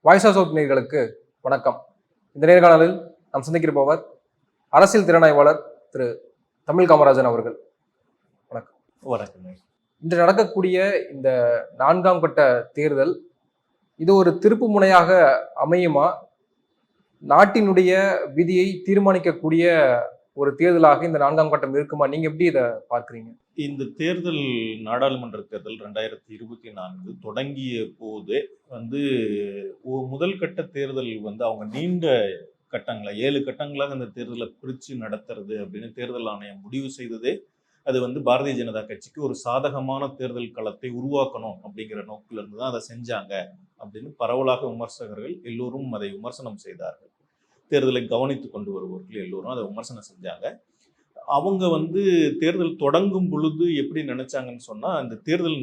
Voice of south நேயர்களுக்கு வணக்கம். இந்த நேர்காணலில் நாம் சந்திக்கிருப்பவர் அரசியல் திறனாய்வாளர் திரு தமிழ் காமராஜன் அவர்கள். வணக்கம். வணக்கம். இன்று நடக்கக்கூடிய இந்த 4ஆம் கட்ட தேர்தல் இது ஒரு திருப்பு முனையாக அமையுமா? நாட்டினுடைய விதியை தீர்மானிக்கக்கூடிய ஒரு தேர்தலாக இந்த 4ஆம் கட்டம் இருக்குமா? நீங்க எப்படி இதை பார்க்குறீங்க? இந்த தேர்தல் நாடாளுமன்ற தேர்தல் 2024 தொடங்கிய போது முதல் கட்ட தேர்தல் அவங்க நீண்ட கட்டங்களை 7 கட்டங்களாக அந்த தேர்தலை பிரித்து நடத்துறது அப்படின்னு தேர்தல் ஆணையம் முடிவு செய்ததே அது பாரதிய ஜனதா கட்சிக்கு ஒரு சாதகமான தேர்தல் களத்தை உருவாக்கணும் அப்படிங்கிற நோக்கில் இருந்து தான் அதை செஞ்சாங்க அப்படின்னு பரவலாக விமர்சகர்கள் எல்லோரும் அதை விமர்சனம் செய்தார்கள். தேர்தலை கவனித்து கொண்டு வருபவர்கள் எல்லோரும் அதை விமர்சனம் செஞ்சாங்க. அவங்க தேர்தல் தொடங்கும் பொழுது எப்படி நினைச்சாங்கன்னு சொன்னா, அந்த தேர்தல்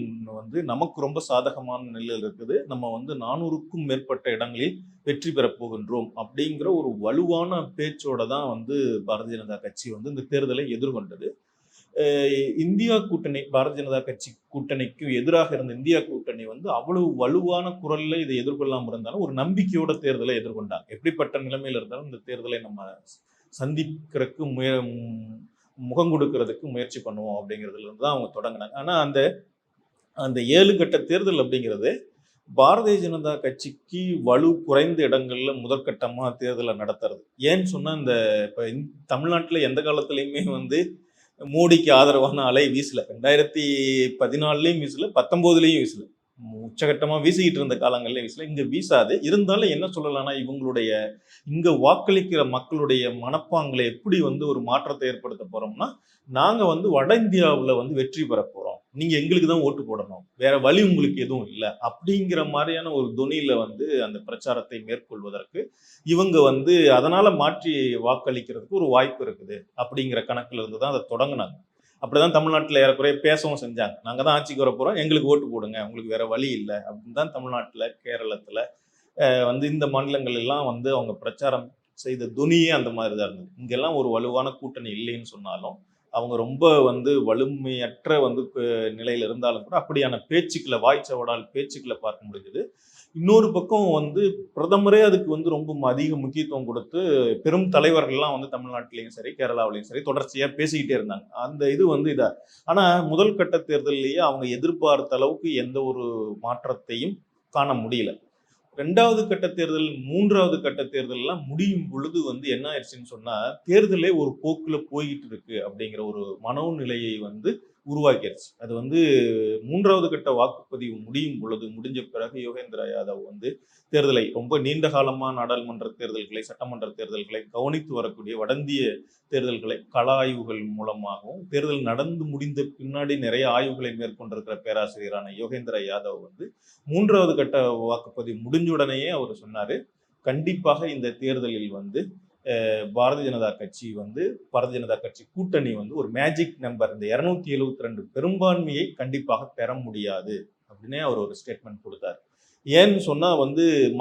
நமக்கு ரொம்ப சாதகமான நிலையில் இருக்குது, நம்ம 400க்கும் மேற்பட்ட இடங்களில் வெற்றி பெறப் போகின்றோம் அப்படிங்கிற ஒரு வலுவான பேச்சோட தான் பாரதிய ஜனதா கட்சி இந்த தேர்தலை எதிர்கொண்டது. இந்தியா கூட்டணி, பாரதிய ஜனதா கட்சி கூட்டணிக்கு எதிராக இருந்த இந்தியா கூட்டணி அவ்வளவு வலுவான குரல்ல இதை எதிர்கொள்ளாம இருந்தாலும் ஒரு நம்பிக்கையோட தேர்தலை எதிர்கொண்டாங்க. எப்படிப்பட்ட நிலைமையில இருந்தாலும் இந்த தேர்தலை நம்ம சந்திக்கிறதுக்கு முகம் கொடுக்கறதுக்கு முயற்சி பண்ணுவோம் அப்படிங்கிறதுல இருந்து தான் அவங்க தொடங்கினாங்க. ஆனா அந்த 7 கட்ட தேர்தல் அப்படிங்கிறது பாரதிய ஜனதா கட்சிக்கு வலு குறைந்த இடங்கள்ல முதற்கட்டமா தேர்தலை நடத்துறது. ஏன்னு சொன்னா, இப்ப தமிழ்நாட்டுல எந்த காலத்திலயுமே மோடிக்கு ஆதரவான அலை வீசல. 2014லயும் வீசல, 19லயும் வீசல, உச்சகட்டமா வீசிக்கிட்டு இருந்த காலங்கள்ல வீசல. இங்க வீசாது. இருந்தாலும் என்ன சொல்லலாம்னா, இவங்களுடைய இங்க வாக்களிக்கிற மக்களுடைய மனப்பாங்களை எப்படி ஒரு மாற்றத்தை ஏற்படுத்த போறோம்னா, நாங்க வட இந்தியாவுல வெற்றி பெற போறோம், நீங்க எங்களுக்கு தான் ஓட்டு போடணும், வேற வழி உங்களுக்கு எதுவும் இல்லை அப்படிங்கிற மாதிரியான ஒரு தொனியில அந்த பிரச்சாரத்தை மேற்கொள்வதற்கு இவங்க அதனால மாற்றி வாக்களிக்கிறதுக்கு ஒரு வாய்ப்பு இருக்குது அப்படிங்கிற கணக்குல இருந்து தான் அதை தொடங்கினாங்க. அப்படிதான் தமிழ்நாட்டில் ஏறக்குறைய பேசவும் செஞ்சாங்க. நாங்கள் தான் ஆட்சிக்கு வர போகிறோம், எங்களுக்கு ஓட்டு போடுங்க, உங்களுக்கு வேற வழி இல்லை அப்படின்னு தான் தமிழ்நாட்டில், கேரளத்தில் இந்த மாநிலங்கள் எல்லாம் அவங்க பிரச்சாரம் செய்த துணியே அந்த மாதிரி தான் இருந்தது. இங்கெல்லாம் ஒரு வலுவான கூட்டணி இல்லைன்னு சொன்னாலும் அவங்க ரொம்ப வலிமையற்ற நிலையில் இருந்தாலும் கூட அப்படியான பேச்சுக்களை, வாய்ச்சவடால் பேச்சுக்களை பார்க்க முடிஞ்சது. இன்னொரு பக்கம் பிரதமரே அதுக்கு ரொம்ப அதிக முக்கியத்துவம் கொடுத்து பெரும் தலைவர்கள்லாம் தமிழ்நாட்டிலையும் சரி கேரளாவிலையும் சரி தொடர்ச்சியா பேசிக்கிட்டே இருந்தாங்க. அந்த இதா. ஆனா முதல் கட்ட தேர்தலிலேயே அவங்க எதிர்பார்த்த அளவுக்கு எந்த ஒரு மாற்றத்தையும் காண முடியல. 2வது கட்ட தேர்தல், 3வது கட்ட தேர்தல் எல்லாம் முடியும் பொழுது என்ன ஆயிடுச்சுன்னு சொன்னா, தேர்தலே ஒரு போக்குல போய்கிட்டு இருக்கு அப்படிங்கிற ஒரு மனோநிலையை உருவாக்கிடுச்சு. அது 3வது கட்ட வாக்குப்பதிவு முடிஞ்ச பிறகு யோகேந்திர யாதவ் தேர்தலை ரொம்ப நீண்ட காலமா நாடாளுமன்ற தேர்தல்களை, சட்டமன்ற தேர்தல்களை கவனித்து வரக்கூடிய வடந்திய தேர்தல்களை கள ஆய்வுகள் மூலமாகவும், தேர்தல் நடந்து முடிந்த பின்னாடி நிறைய ஆய்வுகளை மேற்கொண்டிருக்கிற பேராசிரியரான யோகேந்திர யாதவ் 3வது கட்ட வாக்குப்பதிவு முடிஞ்சுடனேயே அவர் சொன்னாரு, கண்டிப்பாக இந்த தேர்தலில் பாரதிய ஜனதா கட்சி கூட்டணி ஒரு மேஜிக் நம்பர், இந்த 272 பெரும்பான்மையை கண்டிப்பாக பெற முடியாது அப்படின்னே அவர் ஒரு ஸ்டேட்மெண்ட் கொடுத்தார். ஏன்னு சொன்னா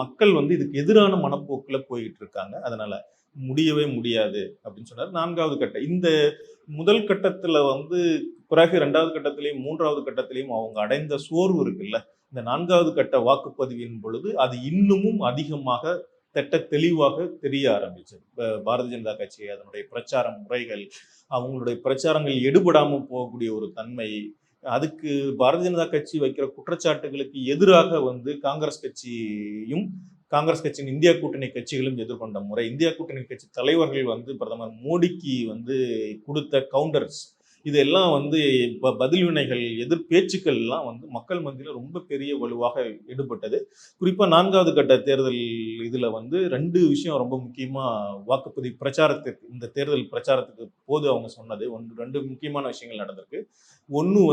மக்கள் இதுக்கு எதிரான மனப்போக்குல போயிட்டு இருக்காங்க, அதனால முடியவே முடியாது அப்படின்னு சொன்னார். 4வது கட்ட, இந்த முதல் கட்டத்துல பிறகு 2வது கட்டத்திலையும் 3வது கட்டத்திலையும் அவங்க அடைந்த சோர்வு இருக்குல்ல, இந்த 4வது கட்ட வாக்குப்பதிவின் பொழுது அது இன்னமும் அதிகமாக தெளிவாக தெரிய ஆரம்பிச்சது. பாரதிய ஜனதா கட்சி, அதனுடைய பிரச்சார முறைகள், அவங்களுடைய பிரச்சாரங்கள் எடுபடாம போகக்கூடிய ஒரு தன்மை, அதுக்கு பாரதிய ஜனதா கட்சி வைக்கிற குற்றச்சாட்டுகளுக்கு எதிராக காங்கிரஸ் கட்சியின் இந்தியா கூட்டணி கட்சிகளும் எதிர்கொண்ட முறை, இந்தியா கூட்டணி கட்சி தலைவர்கள் பிரதமர் மோடிக்கு கொடுத்த கவுண்டர்ஸ், இதெல்லாம் பதில் வினைகள், எதிர் பேச்சுக்கள் எல்லாம் மக்கள் மத்தியில ரொம்ப பெரிய வலுவாக ஈடுபட்டது. குறிப்பா 4வது கட்ட தேர்தல் இதுல 2 விஷயம் ரொம்ப முக்கியமா வாக்குப்பதிவு பிரச்சாரத்திற்கு, இந்த தேர்தல் பிரச்சாரத்துக்கு போது அவங்க சொன்னது 2 முக்கியமான விஷயங்கள் நடந்திருக்கு. ஒண்ணு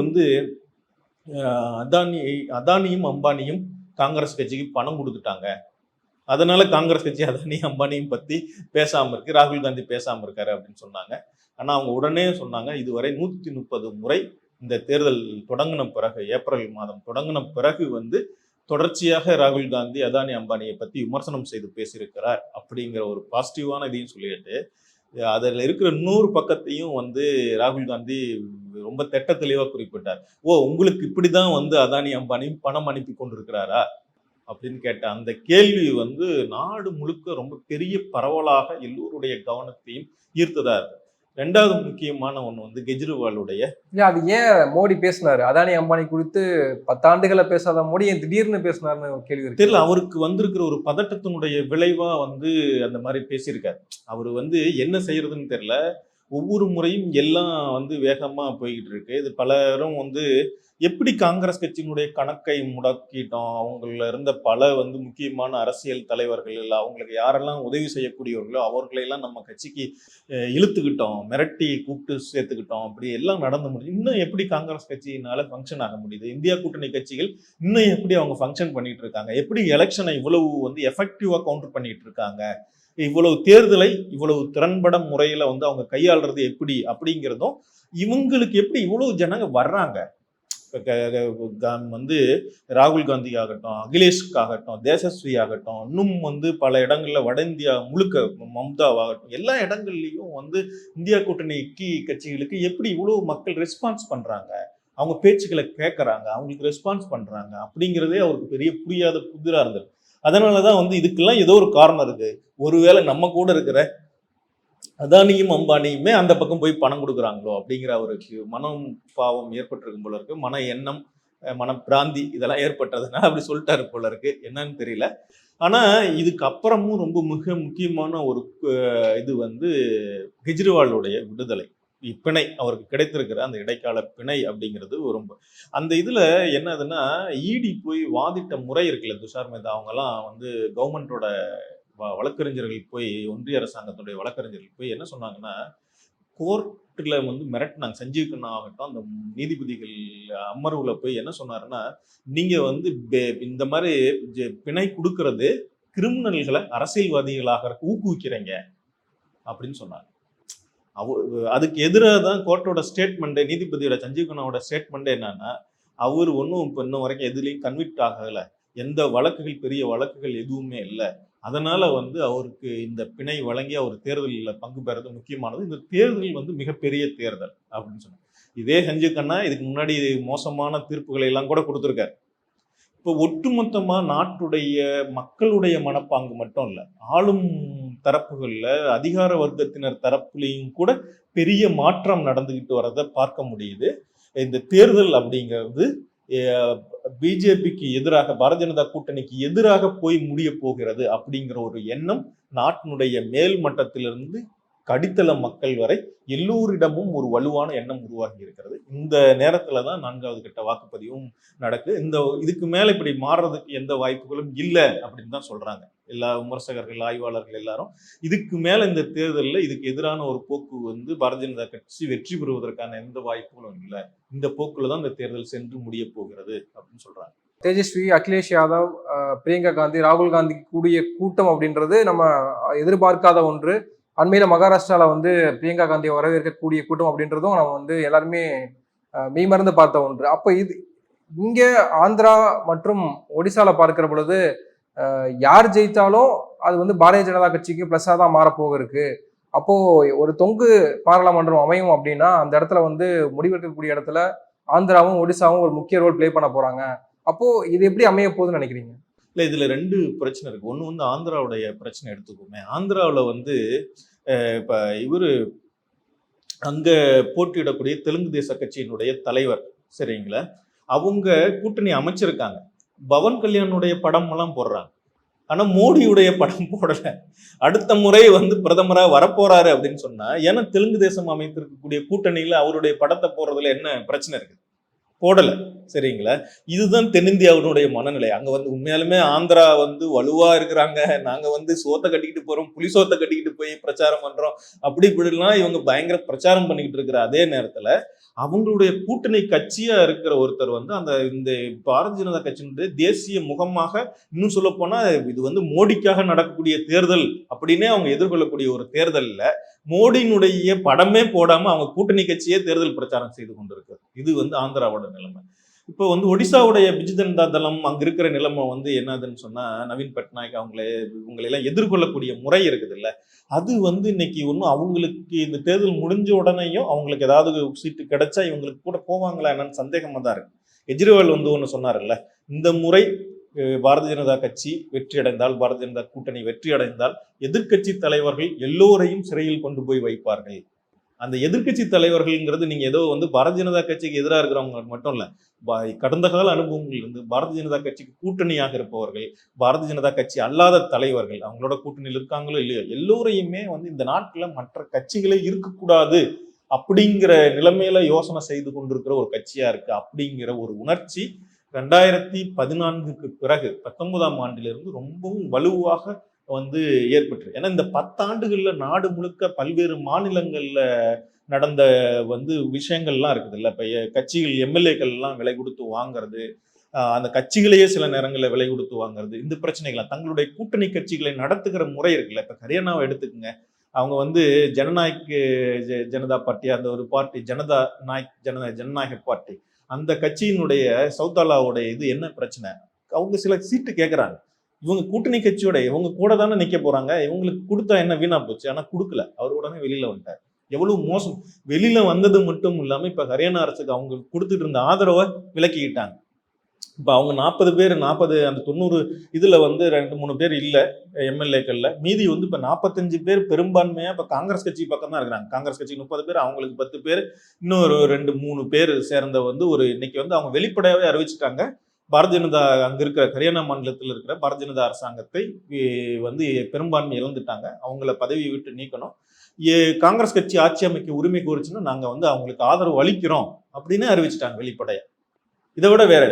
அதானியும் அம்பானியும் காங்கிரஸ் கட்சிக்கு பணம் கொடுத்துட்டாங்க, அதனால காங்கிரஸ் கட்சி அதானி அம்பானியும் பத்தி பேசாம இருக்கு, ராகுல் காந்தி பேசாம இருக்காரு அப்படின்னு சொன்னாங்க. ஆனா அவங்க உடனே சொன்னாங்க, இதுவரை 130 முறை இந்த தேர்தல் தொடங்கின பிறகு, ஏப்ரல் மாதம் தொடங்கின பிறகு தொடர்ச்சியாக ராகுல் காந்தி அதானி அம்பானியை பத்தி விமர்சனம் செய்து பேசியிருக்கிறார் அப்படிங்கிற ஒரு பாசிட்டிவான இதையும் சொல்லிட்டு, அதில் இருக்கிற 100 பக்கத்தையும் ராகுல் காந்தி ரொம்ப தெளிவாக குறிப்பிட்டார். உங்களுக்கு இப்படிதான் அதானி அம்பானி பணம் அனுப்பி கொண்டிருக்கிறாரா, அப்படின்னு கேட்ட அந்த கேள்வி வந்து நாடு முழுக்க ரொம்ப பெரிய பரவலாக எல்லோருடைய கவனத்தையும் ஈர்த்ததா இருக்கு. ரெண்டாவது முக்கியமான ஒண்ணு வந்து கெஜ்ரிவாலுடைய அது ஏன் மோடி பேசினாரு? அதானி அம்பானி குறித்து 10 ஆண்டுகளை பேசாத மோடி ஏன் திடீர்னு பேசினாருன்னு ஒரு கேள்வி இருக்கு. தெரியல, அவருக்கு வந்திருக்கிற ஒரு பதட்டத்தினுடைய விளைவா வந்து அந்த மாதிரி பேசியிருக்காரு. அவரு வந்து என்ன செய்யறதுன்னு தெரியல. ஒவ்வொரு முறையும் எல்லாம் வந்து வேகமா போய்கிட்டு இருக்கு. இது பலரும் வந்து எப்படி காங்கிரஸ் கட்சியினுடைய கணக்கை முடக்கிட்டோம், அவங்கள இருந்த பல வந்து முக்கியமான அரசியல் தலைவர்கள் இல்லை, அவங்களுக்கு யாரெல்லாம் உதவி செய்யக்கூடியவர்களோ அவர்களையெல்லாம் நம்ம கட்சிக்கு இழுத்துக்கிட்டோம், மிரட்டி கூப்பிட்டு சேர்த்துக்கிட்டோம், அப்படி எல்லாம் நடந்து முடியும். இன்னும் எப்படி காங்கிரஸ் கட்சியினால ஃபங்க்ஷன் ஆக முடியுது, இந்தியா கூட்டணி கட்சிகள் இன்னும் எப்படி அவங்க ஃபங்க்ஷன் பண்ணிட்டு இருக்காங்க, எப்படி எலெக்ஷனை இவ்வளவு வந்து எஃபெக்டிவா கவுண்டர் பண்ணிட்டு இருக்காங்க, இவ்வளவு தேர்தலை இவ்வளவு திறன்பட முறையில வந்து அவங்க கையாளுறது எப்படி அப்படிங்கிறதும், இவங்களுக்கு எப்படி இவ்வளவு ஜனங்க வர்றாங்க. வந்து ராகுல் காந்தி ஆகட்டும், அகிலேஷ்க்கு ஆகட்டும், தேஜஸ்வி ஆகட்டும், இன்னும் வந்து பல இடங்கள்ல வட இந்தியா முழுக்க மம்தாவாகட்டும், எல்லா இடங்கள்லயும் வந்து இந்தியா கூட்டணிக்கு கட்சிகளுக்கு எப்படி இவ்வளவு மக்கள் ரெஸ்பான்ஸ் பண்றாங்க, அவங்க பேச்சுக்களை கேட்கறாங்க, அவங்களுக்கு ரெஸ்பான்ஸ் பண்றாங்க அப்படிங்கிறதே அவருக்கு பெரிய புரியாத புதிரா இருந்தது. அதனாலதான் வந்து இதுக்கெல்லாம் ஏதோ ஒரு காரணம் இருக்கு. ஒருவேளை நம்ம கூட இருக்கிற அதானியும் அம்பானியுமே அந்த பக்கம் போய் பணம் கொடுக்குறாங்களோ அப்படிங்கிற அவருக்கு மனம் பாவம் ஏற்பட்டிருக்கும் போல இருக்கு. மன எண்ணம், மன பிராந்தி இதெல்லாம் ஏற்பட்டதுனால அப்படி சொல்லிட்டாரு போல இருக்கு. என்னன்னு தெரியல. ஆனா இதுக்கு அப்புறமும் ரொம்ப மிக முக்கியமான ஒரு இது வந்து கெஜ்ரிவாலுடைய விடுதலை, பிணை, அவருக்கு கிடைத்திருக்கிற அந்த இடைக்கால பிணை அப்படிங்கிறது ரொம்ப அந்த இதுல என்னதுன்னா, இடி போய் வாதிட்ட முறை இருக்குல்ல, துஷார் மேத்தா அவங்கெல்லாம் வந்து கவர்மெண்டோட வழக்கறிஞர்கள் போய், ஒன்றிய அரசாங்கத்துடைய வழக்கறிஞர்கள் போய் என்ன சொன்னாங்கன்னா, கோர்ட்ல வந்து மிரட்டினாங்க. சஞ்சீவ் கண்ணா ஆகட்டும், அந்த நீதிபதிகள் அமர்வுல போய் என்ன சொன்னாருன்னா, நீங்க வந்து இந்த மாதிரி பிணை கொடுக்கறது கிரிமினல்களை அரசியல்வாதிகளாக ஊக்குவிக்கிறீங்க அப்படின்னு சொன்னாங்க. அதுக்கு எதிராக தான் கோர்ட்டோட ஸ்டேட்மெண்ட், நீதிபதியோட சஞ்சீவ் கண்ணாவோட ஸ்டேட்மெண்ட் என்னன்னா, அவர் ஒன்றும் இப்போ இன்னும் வரைக்கும் எதுலையும் கன்விக்ட் ஆகல, எந்த வழக்குகள் பெரிய வழக்குகள் எதுவுமே இல்லை, அதனால வந்து அவருக்கு இந்த பிணை வழங்கி அவர் தேர்தலில் பங்கு பெறது முக்கியமானது, இந்த தேர்தல் வந்து மிகப்பெரிய தேர்தல் அப்படின்னு சொன்னாங்க. இதே சஞ்சீவ் கண்ணா இதுக்கு முன்னாடி மோசமான தீர்ப்புகளை எல்லாம் கூட கொடுத்துருக்காரு. இப்போ ஒட்டுமொத்தமா நாட்டுடைய மக்களுடைய மனப்பாங்கு மட்டும் இல்லை, ஆளும் தரப்புகள்ல அதிகார வர்க்கத்தினர் தரப்புலையும் கூட பெரிய மாற்றம் நடந்துகிட்டு வரதை பார்க்க முடியுது. இந்த தேர்தல் அப்படிங்கிறது பிஜேபிக்கு எதிராக, பாரதிய ஜனதா கூட்டணிக்கு எதிராக போய் முடிய போகிறது அப்படிங்கிற ஒரு எண்ணம் நாட்டினுடைய மேல் மட்டத்திலிருந்து கடித்தள மக்கள் வரை எல்லோரிடமும் ஒரு வலுவான எண்ணம் உருவாகி இருக்கிறது. இந்த நேரத்துல தான் 4வது கட்ட வாக்குப்பதிவும் நடக்கு. இதுக்கு மேல இப்படி மாறுறதுக்கு எந்த வாய்ப்புகளும் இல்லை அப்படின்னு தான் சொல்றாங்க எல்லா விமர்சகர்கள், ஆய்வாளர்கள் எல்லாரும். இதுக்கு மேல இந்த தேர்தலில் இதுக்கு எதிரான ஒரு போக்கு வந்து பாரதிய ஜனதா கட்சி வெற்றி பெறுவதற்கான எந்த வாய்ப்புகளும் இல்லை. இந்த போக்குல தான் இந்த தேர்தல் சென்று முடிய போகிறது அப்படின்னு சொல்றாங்க. தேஜஸ்வி, அகிலேஷ் யாதவ், பிரியங்கா காந்தி, ராகுல் காந்தி கூடிய கூட்டம் அப்படின்றது நம்ம எதிர்பார்க்காத ஒன்று. அண்மையில மகாராஷ்டிரால வந்து பிரியங்கா காந்தியை வரவேற்கக்கூடிய கூட்டம் அப்படின்றதும் நம்ம வந்து எல்லாருமே மெய்மறந்து பார்த்த ஒன்று. அப்போ இங்க ஆந்திரா மற்றும் ஒடிசால பார்க்கிற பொழுது யார் ஜெயித்தாலும் அது வந்து பாரதிய ஜனதா கட்சிக்கு பிளஸ்ஸா தான் மாறப்போக இருக்கு. அப்போ ஒரு தொங்கு பாராளுமன்றம் அமையும் அப்படின்னா அந்த இடத்துல வந்து முடிவெடுக்கக்கூடிய இடத்துல ஆந்திராவும் ஒடிசாவும் ஒரு முக்கிய ரோல் பிளே பண்ண போறாங்க. அப்போ இது எப்படி அமைய போகுதுன்னு நினைக்கிறீங்க? இல்லை, இதுல 2 பிரச்சனை இருக்கு. ஒன்று வந்து ஆந்திராவுடைய பிரச்சனை எடுத்துக்கோமே. ஆந்திராவில் வந்து இப்போ இவர் அங்க போட்டியிடக்கூடிய தெலுங்கு தேச கட்சியினுடைய தலைவர், சரிங்களா, அவங்க கூட்டணி அமைச்சிருக்காங்க. பவன் கல்யாணுடைய படம் எல்லாம் போடுறாங்க, ஆனா மோடியுடைய படம் போடல. அடுத்த முறை வந்து பிரதமரா வரப்போறாரு அப்படின்னு சொன்னா, ஏன்னா தெலுங்கு தேசம் அமைத்திருக்கக்கூடிய கூட்டணியில அவருடைய படத்தை போடுறதுல என்ன பிரச்சனை இருக்கு? போடல, சரிங்களா. இதுதான் தென்னிந்தியாவினுடைய மனநிலை. அங்க வந்து உண்மையாலுமே ஆந்திரா வந்து வலுவா இருக்கிறாங்க, நாங்க வந்து சோத்தை கட்டிக்கிட்டு போறோம், புலி சோத்தை கட்டிக்கிட்டு போய் பிரச்சாரம் பண்றோம், அப்படி இப்படிலாம் இவங்க பயங்கர பிரச்சாரம் பண்ணிக்கிட்டு இருக்கிற அதே நேரத்துல அவங்களுடைய கூட்டணி கட்சியா இருக்கிற ஒருத்தர் வந்து இந்த பாரதிய ஜனதா கட்சியினுடைய தேசிய முகமாக, இன்னும் சொல்ல போனா இது வந்து மோடிக்காக நடக்கக்கூடிய தேர்தல் அப்படின்னே அவங்க எதிர்கொள்ளக்கூடிய ஒரு தேர்தல்ல மோடியினுடைய படமே போடாம அவங்க கூட்டணி கட்சியே தேர்தல் பிரச்சாரம் செய்து கொண்டிருக்கு. இது வந்து ஆந்திராவோட நிலைமை. இப்போ வந்து ஒடிசாவுடைய பிஜு ஜனதா தளம் அங்க இருக்கிற நிலைமை வந்து என்னதுன்னு சொன்னா, நவீன் பட்நாயக் இவங்களெல்லாம் எதிர்கொள்ளக்கூடிய முறை இருக்குது இல்ல, அது வந்து இன்னைக்கு ஒன்றும் அவங்களுக்கு இந்த தேர்தல் முடிஞ்ச உடனேயும் அவங்களுக்கு ஏதாவது சீட்டு கிடைச்சா இவங்களுக்கு கூட போவாங்களா என்னன்னு சந்தேகமா தான் இருக்கு. கெஜ்ரிவால் வந்து ஒன்று சொன்னார்ல, இந்த முறை பாரதிய ஜனதா கட்சி வெற்றி அடைந்தால், பாரதிய ஜனதா கூட்டணி வெற்றி அடைந்தால் எதிர்க்கட்சி தலைவர்கள் எல்லோரையும் சிறையில் கொண்டு போய் வைப்பார்கள். அந்த எதிர்க்கட்சி தலைவர்கள்ங்கிறது நீங்க ஏதோ வந்து பாரதிய ஜனதா கட்சிக்கு எதிராக இருக்கிறவங்க மட்டும் இல்ல, கடந்த கால அனுபவங்கள் இருந்து பாரதிய ஜனதா கட்சிக்கு கூட்டணியாக இருப்பவர்கள், பாரதிய ஜனதா கட்சி அல்லாத தலைவர்கள், அவங்களோட கூட்டணியில் இருக்காங்களோ இல்லையோ, எல்லோரையுமே வந்து இந்த நாட்டுல மற்ற கட்சிகளே இருக்கக்கூடாது அப்படிங்கிற நிலைமையில யோசனை செய்து கொண்டிருக்கிற ஒரு கட்சியா இருக்கு. அப்படிங்கிற ஒரு உணர்ச்சி 2014க்கு பிறகு 19ஆம் ஆண்டிலிருந்து ரொம்பவும் வலுவாக வந்து ஏற்பட்டு. ஏன்னா இந்த 10 ஆண்டுகள்ல நாடு முழுக்க பல்வேறு மாநிலங்கள்ல நடந்த வந்து விஷயங்கள்லாம் இருக்குது இல்ல. இப்ப கட்சிகள் எம்எல்ஏக்கள் எல்லாம் விலை கொடுத்து வாங்குறது, அந்த கட்சிகளையே சில நேரங்களில் விலை கொடுத்து வாங்குறது, இந்த பிரச்சனைகள் தங்களுடைய கூட்டணி கட்சிகளை நடத்துகிற முறை இருக்குல்ல. இப்ப ஹரியானாவை எடுத்துக்கங்க, அவங்க வந்து ஜனநாயக் ஜனதா பார்ட்டி, அந்த ஒரு பார்ட்டி ஜனநாயக பார்ட்டி, அந்த கட்சியினுடைய சௌதாலாவுடைய இது என்ன பிரச்சனை, அவங்க சில சீட்டு கேட்கறாங்க. இவங்க கூட்டணி கட்சியோட இவங்க கூட தானே நிக்க போறாங்க, இவங்களுக்கு கொடுத்தா என்ன வீணா போச்சு, ஆனா கொடுக்கல, அவர் உடனே வெளியில வந்துட்டார். எவ்வளவு மோசம். வெளியில வந்தது மட்டும் இல்லாம இப்ப ஹரியானா அரசுக்கு அவங்க கொடுத்துட்டு இருந்த ஆதரவை விலக்கிக்கிட்டாங்க. இப்ப அவங்க 40 பேர் 40 அந்த 90 இதுல வந்து 2-3 பேர் இல்ல எம்எல்ஏக்கள்ல, மீதி வந்து இப்ப 45 பேர் பெரும்பான்மையா இப்ப காங்கிரஸ் கட்சி பக்கம் தான் இருக்கிறாங்க. காங்கிரஸ் கட்சி 30 பேர், அவங்களுக்கு 10 பேர், இன்னொரு 2-3 பேர் சேர்ந்த வந்து ஒரு இன்னைக்கு வந்து அவங்க வெளிப்படையாவே அறிவிச்சுட்டாங்க, பாரதிய ஜனதா அங்க இருக்கிற ஹரியானா மாநிலத்தில் இருக்கிற பாரதிய ஜனதா அரசாங்கத்தை வந்து பெரும்பான்மை இழந்துட்டாங்க, அவங்கள பதவியை விட்டு நீக்கணும், காங்கிரஸ் கட்சி ஆட்சி அமைக்க உரிமை கோரிச்சுன்னா நாங்க வந்து அவங்களுக்கு ஆதரவு அளிக்கிறோம் அப்படின்னு அறிவிச்சுட்டாங்க வெளிப்படையா. இதை விட வேற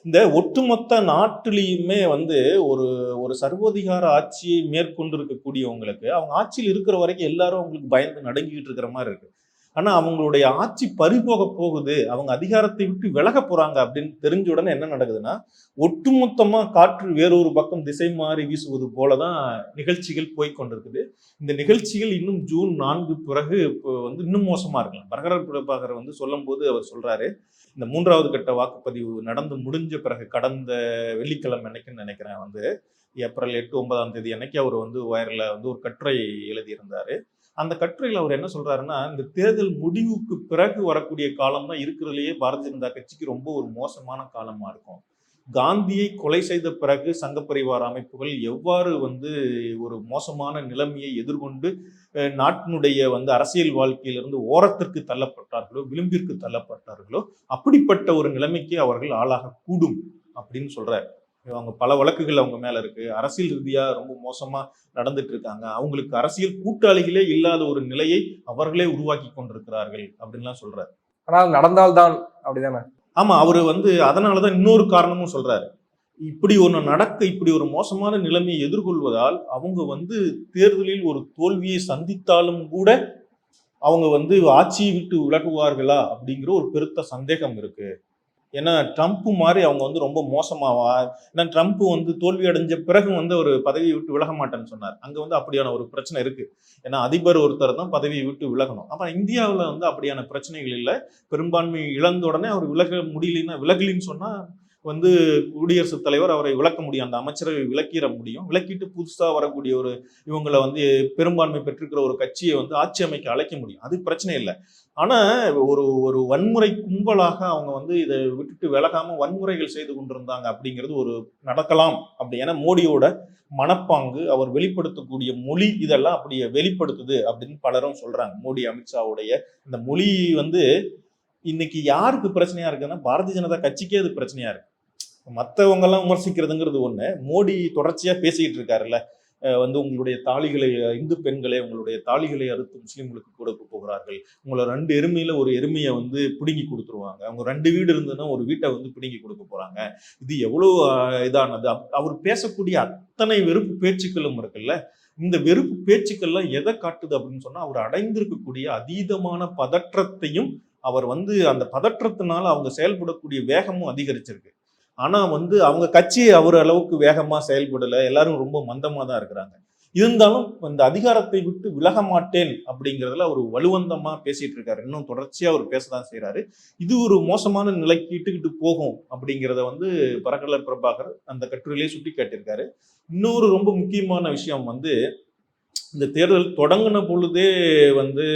இந்த ஒட்டுமொத்த நாட்டிலையுமே வந்து ஒரு ஒரு சர்வோதிகார ஆட்சியை மேற்கொண்டு இருக்கக்கூடியவங்களுக்கு அவங்க ஆட்சியில் இருக்கிற வரைக்கும் எல்லாரும் அவங்களுக்கு பயந்து நடுங்கிட்டு இருக்கிற மாதிரி இருக்கு. ஆனா அவங்களுடைய ஆட்சி பறிபோக போகுது, அவங்க அதிகாரத்தை விட்டு விலக போறாங்க அப்படின்னு தெரிஞ்ச உடனே என்ன நடக்குதுன்னா, ஒட்டுமொத்தமா காற்று வேறொரு பக்கம் திசை மாறி வீசுவது போலதான் நிகழ்ச்சிகள் போய்கொண்டிருக்குது. இந்த நிகழ்ச்சிகள் இன்னும் ஜூன் 4 பிறகு வந்து இன்னும் மோசமா இருக்கலாம். பிரகரர் பிரபாகர் வந்து சொல்லும் போது அவர் சொல்றாரு, இந்த 3வது கட்ட வாக்குப்பதிவு நடந்து முடிஞ்ச பிறகு கடந்த வெள்ளிக்கிழமை அன்னைக்குன்னு நினைக்கிறேன், வந்து ஏப்ரல் 8-9ஆம் தேதி அன்னைக்கு அவர் வந்து வயர்ல வந்து ஒரு கட்டுரை எழுதியிருந்தாரு. அந்த கட்டுரையில் அவர் என்ன சொல்றாருன்னா, இந்த தேர்தல் முடிவுக்கு பிறகு வரக்கூடிய காலம் தான் இருக்கிறதுலேயே பாரதிய ஜனதா கட்சிக்கு ரொம்ப ஒரு மோசமான காலமா இருக்கும். காந்தியை கொலை செய்த பிறகு சங்க பரிவார அமைப்புகள் எவ்வாறு வந்து ஒரு மோசமான நிலைமையை எதிர்கொண்டு நாட்டினுடைய வந்து அரசியல் வாழ்க்கையிலிருந்து ஓரத்திற்கு தள்ளப்பட்டார்களோ, விளிம்பிற்கு தள்ளப்பட்டார்களோ, அப்படிப்பட்ட ஒரு நிலைமைக்கு அவர்கள் ஆளாக கூடும் அப்படின்னு சொல்றாரு. அவங்க பல வழக்குகள் அவங்க மேல இருக்கு, அரசியல் ரீதியா ரொம்ப மோசமா நடந்துட்டு இருக்காங்க, அவங்களுக்கு அரசியல் கூட்டாளிகளே இல்லாத ஒரு நிலையை அவர்களே உருவாக்கி கொண்டிருக்கிறார்கள் அப்படின்லாம் சொல்றாரு. ஆனால் நடந்தால்தான் அப்படிதானே? ஆமா, அவரு வந்து அதனாலதான் இன்னொரு காரணமும் சொல்றாரு, இப்படி ஒண்ணு நடக்க, இப்படி ஒரு மோசமான நிலைமையை எதிர்கொள்வதால் அவங்க வந்து தேர்தலில் ஒரு தோல்வியை சந்தித்தாலும் கூட அவங்க வந்து ஆட்சியை விட்டு விலகுவார்களா அப்படிங்கிற ஒரு பெருத்த சந்தேகம் இருக்கு. ஏன்னா ட்ரம்ப் மாதிரி அவங்க வந்து ரொம்ப மோசமாவா, ஏன்னா ட்ரம்ப் வந்து தோல்வி அடைஞ்ச பிறகு வந்து ஒரு பதவியை விட்டு விலக மாட்டேன்னு சொன்னார். அங்க வந்து அப்படியான ஒரு பிரச்சனை இருக்கு. ஏன்னா அதிபர் ஒருத்தர் தான் பதவியை விட்டு விலகணும். அப்ப இந்தியாவில் வந்து அப்படியான பிரச்சனைகள் இல்லை. பெரும்பான்மை இழந்த உடனே அவர் விலக முடியலன்னா, விலகலின்னு சொன்னா வந்து குடியரசுத் தலைவர் அவரை விலக்க முடியும், அந்த அமைச்சரவை விலக்கிட முடியும். விலக்கிட்டு புதுசா வரக்கூடிய ஒரு இவங்களை வந்து பெரும்பான்மை பெற்றிருக்கிற ஒரு கட்சியை வந்து ஆட்சி அமைக்க அழைக்க முடியும், அது பிரச்சனை இல்லை. ஆனா ஒரு ஒரு வன்முறை கும்பலாக அவங்க வந்து இதை விட்டுட்டு விலகாம வன்முறைகள் செய்து கொண்டிருந்தாங்க அப்படிங்கிறது ஒரு நடக்கலாம் அப்படி. ஏன்னா மோடியோட மனப்பாங்கு, அவர் வெளிப்படுத்தக்கூடிய மொழி, இதெல்லாம் அப்படியே வெளிப்படுத்துது அப்படின்னு பலரும் சொல்றாங்க. மோடி அமித்ஷாவுடைய இந்த மொழி வந்து இன்னைக்கு யாருக்கு பிரச்சனையா இருக்குன்னா பாரதிய ஜனதா கட்சிக்கே அது பிரச்சனையா இருக்கு. மற்றவங்க எல்லாம் விமர்சிக்கிறதுங்கிறது ஒண்ணு, மோடி தொடர்ச்சியா பேசிக்கிட்டு இருக்காருல்ல, வந்து உங்களுடைய தாலிகளை, இந்து பெண்களை உங்களுடைய தாலிகளை அறுத்து முஸ்லீம்களுக்கு கொடுக்க போகிறார்கள், உங்களை 2 எருமையில ஒரு எருமையை வந்து பிடுங்கி கொடுத்துருவாங்க, அவங்க 2 வீடு இருந்ததுன்னா ஒரு வீட்டை வந்து பிடுங்கி கொடுக்க போறாங்க, இது எவ்வளவு இதானது. அவர் பேசக்கூடிய அத்தனை வெறுப்பு பேச்சுக்களும் இருக்குல்ல, இந்த வெறுப்பு பேச்சுக்கள்லாம் எதை காட்டுது அப்படின்னு சொன்னா, அவர் அடைந்திருக்கக்கூடிய அதீதமான பதற்றத்தையும், அவர் வந்து அந்த பதற்றத்தினால அவங்க செயல்படக்கூடிய வேகமும் அதிகரிச்சிருக்கு. ஆனா வந்து அவங்க கட்சி அவர் அளவுக்கு வேகமா செயல்படல, எல்லாரும் ரொம்ப மந்தமா தான் இருக்கிறாங்க. இருந்தாலும் இந்த அதிகாரத்தை விட்டு விலக மாட்டேன் அப்படிங்கிறதுல அவர் வலுவந்தமா பேசிட்டு இருக்காரு. இன்னும் தொடர்ச்சியா அவர் பேசதான் செய்யறாரு. இது ஒரு மோசமான நிலைக்கு இட்டுக்கிட்டு போகும் அப்படிங்கிறத வந்து பிரகலர் பிரபாகர் அந்த கட்டுரையிலே சுட்டி காட்டியிருக்காரு. இன்னொரு ரொம்ப முக்கியமான விஷயம் வந்து, இந்த தேர்தல் தொடங்கின பொழுதே வந்து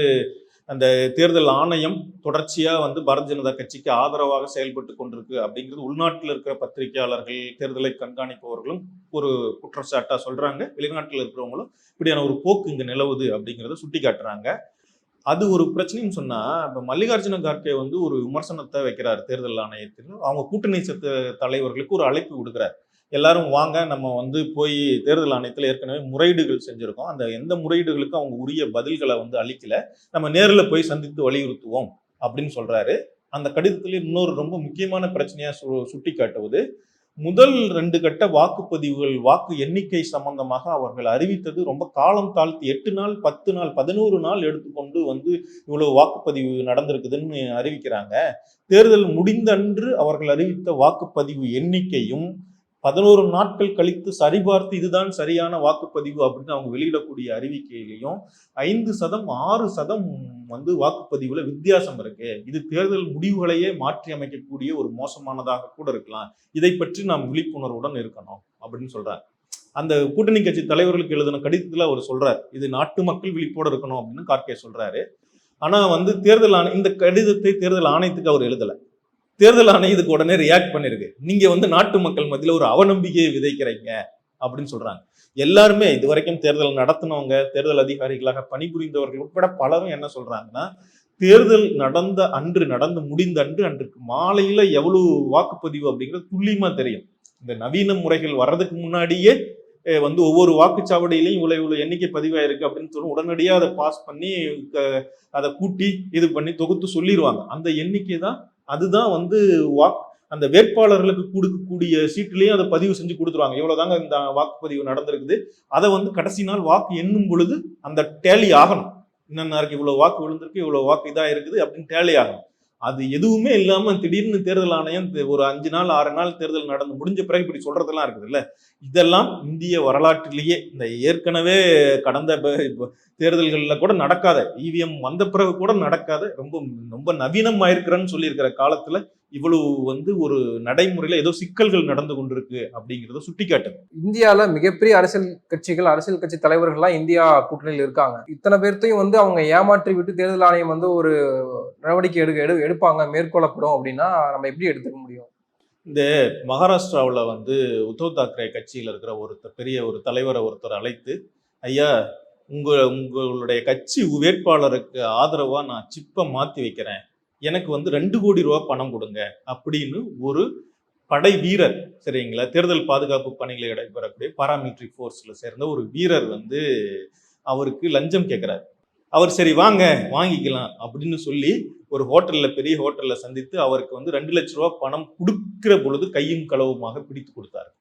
அந்த தேர்தல் ஆணையம் தொடர்ச்சியா வந்து பாரதிய ஜனதா கட்சிக்கு ஆதரவாக செயல்பட்டு கொண்டிருக்கு அப்படிங்கிறது உள்நாட்டில் இருக்கிற பத்திரிகையாளர்கள், தேர்தலை கண்காணிப்பவர்களும் ஒரு குற்றச்சாட்டா சொல்றாங்க. வெளிநாட்டில் இருக்கிறவங்களும் இப்படியான ஒரு போக்கு இங்க நிலவுது அப்படிங்கிறத சுட்டி காட்டுறாங்க. அது ஒரு பிரச்சனைன்னு சொன்னா, இப்ப மல்லிகார்ஜுன கார்கே வந்து ஒரு விமர்சனத்தை வைக்கிறார் தேர்தல் ஆணையத்தில். அவங்க கூட்டணி தலைவர்களுக்கு ஒரு அழைப்பு விடுக்கிறார். எல்லாரும் வாங்க, நம்ம வந்து போய் தேர்தல் ஆணையத்தில் ஏற்கனவே முறையீடுகள் செஞ்சிருக்கோம். அந்த எந்த முறையீடுகளுக்கும் அவங்க உரிய பதில்களை வந்து அளிக்கல. நம்ம நேர்ல போய் சந்தித்து வலியுறுத்துவோம் அப்படின்னு சொல்றாரு. அந்த கடிதத்திலே இன்னொரு ரொம்ப முக்கியமான பிரச்சனையா சுட்டி காட்டுவது, முதல் 2 கட்ட வாக்குப்பதிவுகள், வாக்கு எண்ணிக்கை சம்பந்தமாக அவர்கள் அறிவித்தது ரொம்ப காலம் தாழ்த்தி 8 நாள், 10 நாள், 11 நாள் எடுத்துக்கொண்டு வந்து இவ்வளவு வாக்குப்பதிவு நடந்திருக்குதுன்னு அறிவிக்கிறாங்க. தேர்தல் முடிந்த அன்று அவர்கள் அறிவித்த வாக்குப்பதிவு எண்ணிக்கையும் 11 நாட்கள் கழித்து சரிபார்த்து இதுதான் சரியான வாக்குப்பதிவு அப்படின்னு அவங்க வெளியிடக்கூடிய அறிவிக்கையிலையும் 5%, 6% வந்து வாக்குப்பதிவுல வித்தியாசம் இருக்கு. இது தேர்தல் முடிவுகளையே மாற்றி அமைக்கக்கூடிய ஒரு மோசமானதாக கூட இருக்கலாம். இதை பற்றி நாம் விழிப்புணர்வுடன் இருக்கணும் அப்படின்னு சொல்றாரு. அந்த கூட்டணி கட்சி தலைவர்களுக்கு எழுதின கடிதத்துல அவர் சொல்றாரு, இது நாட்டு மக்கள் விழிப்போடு இருக்கணும் அப்படின்னு கார்கே சொல்றாரு. ஆனா வந்து இந்த கடிதத்தை தேர்தல் ஆணையத்துக்கு அவர் எழுதல. தேர்தல் ஆணையம் இதுக்கு உடனே ரியாக்ட் பண்ணிருக்கு. நீங்க வந்து நாட்டு மக்கள் மத்தியில ஒரு அவநம்பிக்கையை விதைக்கிறீங்க அப்படின்னு சொல்றாங்க. எல்லாருமே இதுவரைக்கும் தேர்தல் நடத்தினவங்க, தேர்தல் அதிகாரிகளாக பணிபுரிந்தவர்கள் உட்பட பலரும் என்ன சொல்றாங்கன்னா, தேர்தல் நடந்து முடிந்த அன்றைக்கு மாலையில எவ்வளவு வாக்குப்பதிவு அப்படிங்கிறது துல்லியமா தெரியும். இந்த நவீன முறைகள் வர்றதுக்கு முன்னாடியே வந்து ஒவ்வொரு வாக்குச்சாவடியிலையும் இவ்வளவு எண்ணிக்கை பதிவாயிருக்கு அப்படின்னு சொல்லி உடனடியா அதை பாஸ் பண்ணி அதை கூட்டி இது பண்ணி தொகுத்து சொல்லிடுவாங்க. அந்த எண்ணிக்கை தான், அதுதான் வந்து அந்த வேட்பாளர்களுக்கு கொடுக்கக்கூடிய சீட்லயும் அதை பதிவு செஞ்சு கொடுத்துருவாங்க. இவ்வளவுதாங்க இந்த வாக்குப்பதிவு நடந்திருக்குது. அதை வந்து கடைசி நாள் வாக்கு எண்ணும் பொழுது அந்த டேலி ஆகணும். இன்னும் இவ்வளவு வாக்கு விழுந்திருக்கு, இவ்வளவு வாக்கு இதா இருக்குது அப்படின்னு டேலி ஆகணும். அது எதுவுமே இல்லாம திடீர்னு தேர்தல் ஆணையம் ஒரு 5 நாள் 6 நாள் தேர்தல் நடந்து முடிஞ்ச பிறகு இப்படி சொல்றதெல்லாம் இருக்குது இல்ல. இதெல்லாம் இந்திய வரலாற்றிலேயே இந்த ஏற்கனவே கடந்த தேர்தல்கள்ல கூட நடக்காத, இவிஎம் வந்த பிறகு கூட நடக்காத, ரொம்ப ரொம்ப நவீனம் ஆயிருக்கிறன்னு சொல்லி இருக்கிற காலத்துல இவ்வளவு வந்து ஒரு நடைமுறையில ஏதோ சிக்கல்கள் நடந்து கொண்டிருக்கு அப்படிங்கிறத சுட்டி காட்டுது. இந்தியால மிகப்பெரிய அரசியல் கட்சி தலைவர்கள்லாம் இந்தியா கூட்டணியில் இருக்காங்க. இத்தனை பேர்த்தையும் வந்து அவங்க ஏமாற்றி விட்டு தேர்தல் ஆணையம் வந்து ஒரு நடவடிக்கை எடுப்பாங்க, மேற்கொள்ளப்படும் அப்படின்னா நம்ம எப்படி எடுத்துக்க முடியும்? இந்த மகாராஷ்டிராவில் வந்து உத்தவ் தாக்கரே கட்சியில் இருக்கிற பெரிய ஒரு தலைவரை ஒருத்தர் அழைத்து, ஐயா உங்களுடைய கட்சி வேட்பாளருக்கு ஆதரவா நான் சிப்பை மாத்தி வைக்கிறேன், எனக்கு வந்து 2 கோடி ரூபாய் பணம் கொடுங்க அப்படின்னு ஒரு படை வீரர், சரிங்களா, தேர்தல் பாதுகாப்பு பணிகளை நடைபெறக்கூடிய பாராமிலிட்டரி போர்ஸ்ல சேர்ந்த ஒரு வீரர் வந்து அவருக்கு லஞ்சம் கேட்கிறார். அவர் சரி வாங்க வாங்கிக்கலாம் அப்படின்னு சொல்லி ஒரு பெரிய ஹோட்டல்ல சந்தித்து அவருக்கு வந்து 2 லட்சம் ரூபாய் பணம் கொடுக்கிற பொழுது கையும் களவுமாக பிடித்து கொடுத்தாரு.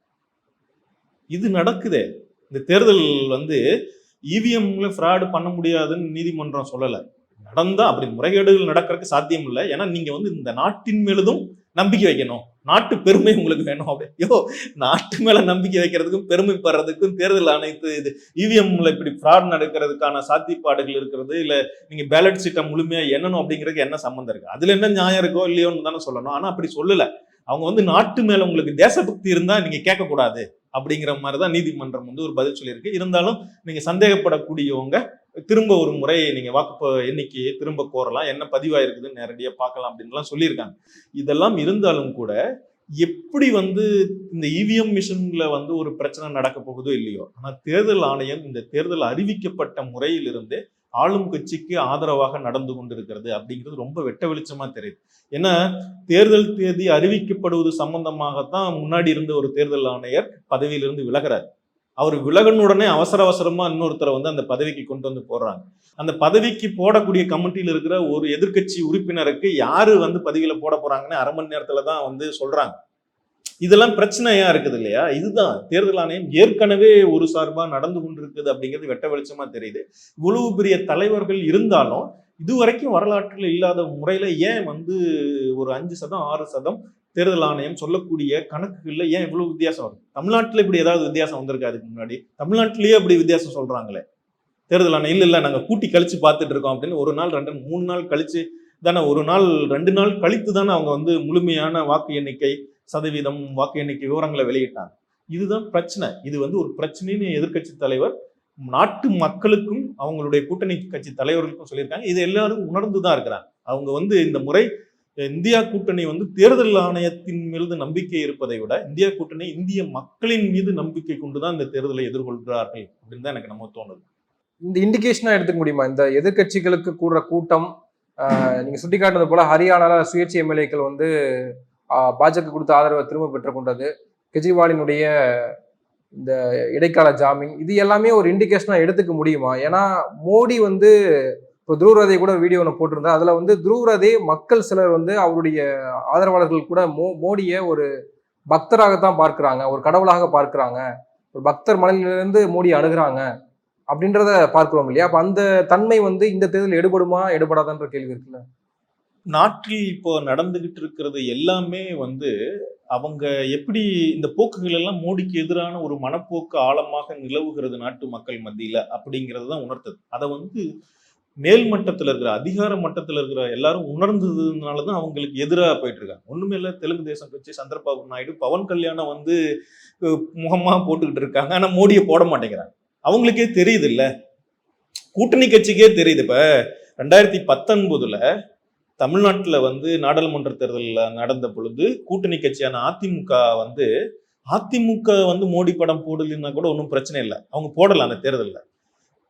இது நடக்குதே. இந்த தேர்தல் வந்து இவிஎம்ல ஃப்ராடு பண்ண முடியாதுன்னு நீதிமன்றம் சொல்லல. நடந்தா அப்படி முறைகேடுகள் நடக்கிறதுக்கு சாத்தியம் இல்லை. ஏன்னா நீங்க வந்து இந்த நாட்டின் மேலதும் நம்பிக்கை வைக்கணும், நாட்டு பெருமை உங்களுக்கு வேணும். அப்படியோ நாட்டு மேல நம்பிக்கை வைக்கிறதுக்கும் பெருமைப்படுறதுக்கும் தேர்தல் ஆணையத்து இது இவிஎம்ல இப்படி ஃப்ராட் நடக்கிறதுக்கான சாத்தியப்பாடுகள் இருக்கிறது இல்ல, நீங்க பேலட் சீட்டை முழுமையா எண்ணணும் அப்படிங்கிறதுக்கு என்ன சம்பந்தம் இருக்கு? அதுல என்ன நியாயம் இருக்கோ இல்லையோன்னு தானே சொல்லணும். ஆனா அப்படி சொல்லல. அவங்க வந்து நாட்டு மேல உங்களுக்கு தேசபக்தி இருந்தா நீங்க கேட்கக்கூடாது அப்படிங்கிற மாதிரிதான் நீதிமன்றம் வந்து ஒரு பதில் சொல்லியிருக்கு. இருந்தாலும் நீங்க சந்தேகப்படக்கூடியவங்க திரும்ப ஒரு முறை நீங்க வாக்கு எண்ணிக்கையை திரும்ப கோரலாம், என்ன பதிவாயிருக்குதுன்னு நேரடியா பார்க்கலாம் அப்படின்லாம் சொல்லியிருக்காங்க. இதெல்லாம் இருந்தாலும் கூட எப்படி வந்து இந்த இவிஎம் மிஷின்ல வந்து ஒரு பிரச்சனை நடக்க போகுதோ இல்லையோ, ஆனா தேர்தல் ஆணையம் இந்த தேர்தல் அறிவிக்கப்பட்ட முறையிலிருந்து ஆளும் கட்சிக்கு ஆதரவாக நடந்து கொண்டிருக்கிறது அப்படிங்கிறது ரொம்ப வெட்ட வெளிச்சமா தெரியுது. ஏன்னா தேர்தல் தேதி அறிவிக்கப்படுவது சம்பந்தமாகத்தான் முன்னாடி இருந்த ஒரு தேர்தல் ஆணையர் பதவியிலிருந்து விலகிறார். அவர் விலகனுடனே அவசரமா இன்னொருத்தரை வந்து அந்த பதவிக்கு கொண்டு வந்து போடுறாங்க. அந்த பதவிக்கு போடக்கூடிய கமிட்டியில் இருக்கிற ஒரு எதிர்கட்சி உறுப்பினருக்கு யாரு வந்து பதவியில போட போறாங்கன்னு 1/2 மணி நேரத்துல தான் வந்து சொல்றாங்க. இதெல்லாம் பிரச்சனையா இருக்குது இல்லையா? இதுதான் தேர்தல் ஆணையம் ஏற்கனவே ஒரு சார்பா நடந்து கொண்டிருக்குது அப்படிங்கிறது வெட்ட வெளிச்சமா தெரியுது. இவ்வளவு பெரிய தலைவர்கள் இருந்தாலும் இதுவரைக்கும் வரலாற்றில் இல்லாத முறையில ஏன் வந்து ஒரு 5%, 6% தேர்தல் ஆணையம் சொல்லக்கூடிய கணக்குகள்ல ஏன் இவ்வளவு வித்தியாசம் வருது? தமிழ்நாட்டுல இப்படி ஏதாவது வித்தியாசம் வந்திருக்கு அதுக்கு முன்னாடி? தமிழ்நாட்டிலேயே அப்படி வித்தியாசம் சொல்றாங்களே தேர்தல் ஆணையம். இல்ல நாங்க கூட்டி கழிச்சு பார்த்துட்டு இருக்கோம் அப்படின்னு 1 நாள் 2 3 நாள் கழிச்சு தானே, 1 நாள் 2 நாள் கழித்து தானே அவங்க வந்து முழுமையான வாக்கு எண்ணிக்கை சதவீதம், வாக்கு எண்ணிக்கை விவரங்களை வெளியிட்டாங்க. இதுதான் பிரச்சனை. இது வந்து ஒரு பிரச்சனைன்னு எதிர்கட்சி தலைவர் நாட்டு மக்களுக்கும் அவங்களுடைய கூட்டணி கட்சி தலைவர்களுக்கும் சொல்லியிருக்காங்க. இது எல்லாரும் உணர்ந்துதான் இருக்கிறாங்க. அவங்க வந்து இந்த முறை இந்தியா கூட்டணி வந்து தேர்தல் ஆணையத்தின் மீது நம்பிக்கை இருப்பதை விட இந்தியா கூட்டணி இந்திய மக்களின் மீது நம்பிக்கை கொண்டுதான் இந்த தேர்தலை எதிர்கொள்கிறார்கள் அப்படின்னு தான் எனக்கு நம்ம தோணுது. இந்த இண்டிகேஷனா எடுத்துக்க முடியுமா? இந்த எதிர்க்கட்சிகளுக்கு கூடுற கூட்டம், நீங்க சுட்டிக்காட்டுறது போல ஹரியானால சுயேட்சை எம்எல்ஏக்கள் வந்து பாஜக கொடுத்த ஆதரவை திரும்ப பெற்றுக்கொண்டது, கெஜ்ரிவாலினுடைய இந்த இடைக்கால ஜாமீன், இது எல்லாமே ஒரு இண்டிகேஷனா எடுத்துக்க முடியுமா? ஏன்னா மோடி வந்து இப்போ துருவரதை கூட வீடியோ ஒன்று போட்டிருந்தா, அதுல வந்து துருவரதை மக்கள் சிலர் வந்து அவருடைய ஆதரவாளர்கள் கூட மோடியை ஒரு பக்தராகத்தான் பார்க்கிறாங்க, ஒரு கடவுளாக பார்க்கிறாங்க, ஒரு பக்தர் மனநிலையிலிருந்து மோடி அணுகிறாங்க அப்படின்றத பார்க்கிறோம் இல்லையா? அப்ப அந்த தன்மை வந்து இந்த தேர்தல் எடுபடுமா எடுபடாதான்ற கேள்வி இருக்குல்ல. நாட்டில் இப்போ நடந்துகிட்டு இருக்கிறது எல்லாமே வந்து அவங்க எப்படி இந்த போக்குகள் எல்லாம் மோடிக்கு எதிரான ஒரு மனப்போக்கு ஆழமாக நிலவுகிறது நாட்டு மக்கள் மத்தியில அப்படிங்கிறது தான் உணர்த்தது. அதை வந்து மேல் மட்டத்துல இருக்கிற அதிகார மட்டத்துல இருக்கிற எல்லாரும் உணர்ந்ததுனாலதான் அவங்களுக்கு எதிராக போயிட்டு இருக்காங்க. ஒண்ணுமே இல்ல, தெலுங்கு தேசம் கட்சி சந்திரபாபு நாயுடு பவன் கல்யாணம் வந்து முகமா போட்டுக்கிட்டு இருக்காங்க. ஆனா மோடியை போட மாட்டேங்கிறாங்க. அவங்களுக்கே தெரியுது இல்ல, கூட்டணி கட்சிக்கே தெரியுது. இப்ப 2019 தமிழ்நாட்டுல வந்து நாடாளுமன்ற தேர்தலில் நடந்த பொழுது கூட்டணி கட்சியான அதிமுக வந்து மோடி படம் போடலன்னா கூட ஒன்றும் பிரச்சனை இல்லை, அவங்க போடல அந்த தேர்தலில்.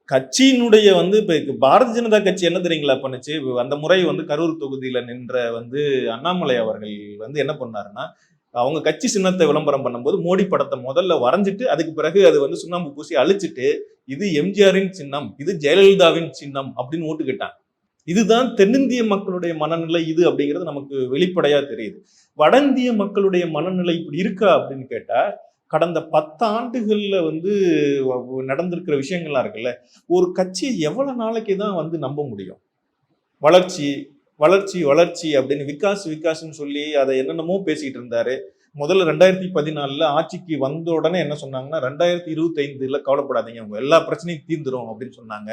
கட்சியினுடைய வந்து இப்ப பாரதிய ஜனதா கட்சி என்ன தெரியுங்களா பண்ணுச்சு, அந்த முறை வந்து கரூர் தொகுதியில நின்ற வந்து அண்ணாமலை அவர்கள் வந்து என்ன பண்ணாருன்னா, அவங்க கட்சி சின்னத்தை விளம்பரம் பண்ணும்போது மோடி படத்தை முதல்ல வரைஞ்சிட்டு அதுக்கு பிறகு அது வந்து சுண்ணாம்பு பூசி அழிச்சிட்டு இது எம்ஜிஆரின் சின்னம், இது ஜெயலலிதாவின் சின்னம் அப்படின்னு ஓட்டுக்கிட்டாங்க. இதுதான் தென்னிந்திய மக்களுடைய மனநிலை இது அப்படிங்கிறது நமக்கு வெளிப்படையா தெரியுது. வட இந்திய மக்களுடைய மனநிலை இப்படி இருக்கா அப்படின்னு கேட்டா, கடந்த 10 ஆண்டுகள்ல வந்து நடந்திருக்கிற விஷயங்கள்லாம் இருக்குல்ல, ஒரு கட்சியை எவ்வளவு நாளைக்கு தான் வந்து நம்ப முடியும்? வளர்ச்சி வளர்ச்சி வளர்ச்சி அப்படின்னு விகாஸ்ன்னு சொல்லி அதை என்னென்னமோ பேசிட்டு இருந்தாரு. முதல்ல 2014 ஆட்சிக்கு வந்த உடனே என்ன சொன்னாங்கன்னா, 2025 கவலைப்படாதீங்க, உங்க எல்லா பிரச்சனையும் தீர்ந்துரும் அப்படின்னு சொன்னாங்க.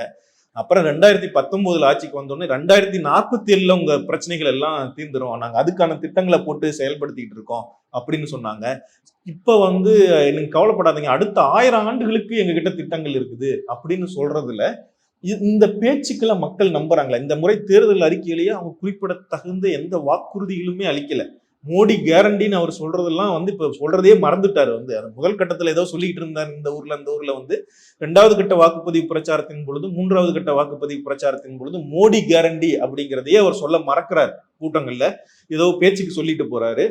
அப்புறம் 2019 ஆட்சிக்கு வந்தோடனே 2047 உங்க பிரச்சனைகள் எல்லாம் தீர்ந்துரும், நாங்க அதுக்கான திட்டங்களை போட்டு செயல்படுத்திட்டு இருக்கோம் அப்படின்னு சொன்னாங்க. இப்ப வந்து நீங்க கவலைப்படாதீங்க, அடுத்த 1000 ஆண்டுகளுக்கு எங்க கிட்ட திட்டங்கள் இருக்குது அப்படின்னு சொல்றதுல இந்த பேச்சுக்களை மக்கள் நம்புறாங்களா? இந்த முறை தேர்தல் அறிக்கையிலேயே அவங்க குறிப்பிடத்தகுந்த எந்த வாக்குறுதிகளுமே அளிக்கல. மோடி கேரண்டின்னு அவர் சொல்றதெல்லாம் வந்து இப்ப சொல்றதே மறந்துட்டாரு. வந்து அந்த முதல் கட்டத்துல ஏதோ சொல்லிட்டு இருந்தார், இந்த ஊர்ல வந்து 2வது கட்ட வாக்குப்பதிவு பிரச்சாரத்தின் பொழுது 3வது கட்ட வாக்குப்பதிவு பிரச்சாரத்தின் பொழுது மோடி கேரண்டி அப்படிங்கிறதையே அவர் சொல்ல மறக்கிறார். கூட்டங்கள்ல ஏதோ பேச்சுக்கு சொல்லிட்டு போறாரு.